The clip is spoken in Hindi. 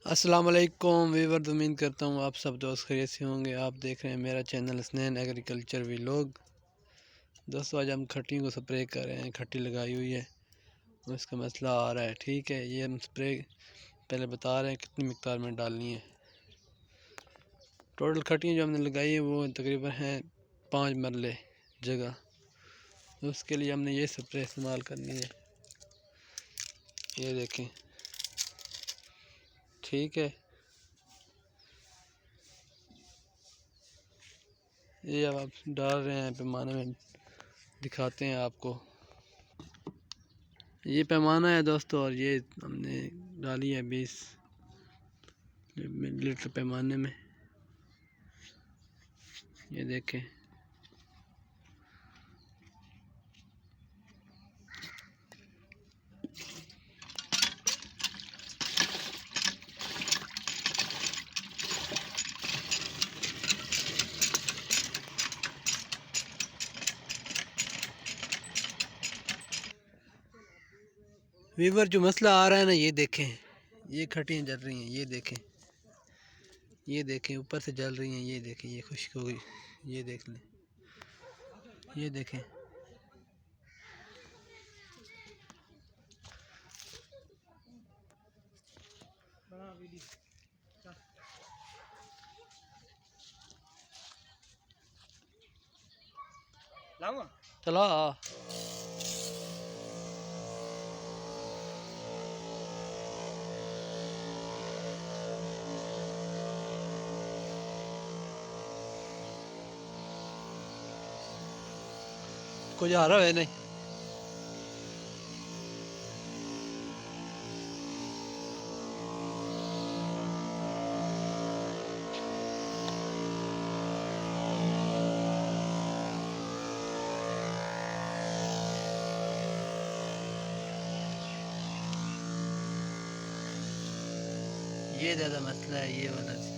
अस्सलाम वालेकुम वीवर, उम्मीद करता हूँ आप सब दोस्त खैरियत से होंगे। आप देख रहे हैं मेरा चैनल हसनैन एग्रीकल्चर व्लॉग। दोस्तों आज हम खट्टियों को स्प्रे कर रहे हैं। खट्टी लगाई हुई है, उसका मसला आ रहा है। ठीक है, ये हम स्प्रे पहले बता रहे हैं कितनी मिकदार में डालनी है। टोटल खट्टियाँ जो हमने लगाई हैं वो तकरीबन हैं 5 मरले जगह। उसके लिए हमने ये स्प्रे इस्तेमाल करनी है, ये देखें। ठीक है, ये अब आप डाल रहे हैं पैमाने में, दिखाते हैं आपको। ये पैमाना है दोस्तों, और ये हमने डाली है 20 मिलीलीटर पैमाने में। ये देखें, वीवर जो मसला आ रहा है ना, ये देखें, ये खटियाँ जल रही हैं। ये देखें, ये देखें ऊपर से जल रही हैं। ये देखें, ये खुश्क हो गई। ये देख लें, ये देखें। चला कुछ आ रहा है नहीं। ये ज़्यादा मसला है, ये वाला।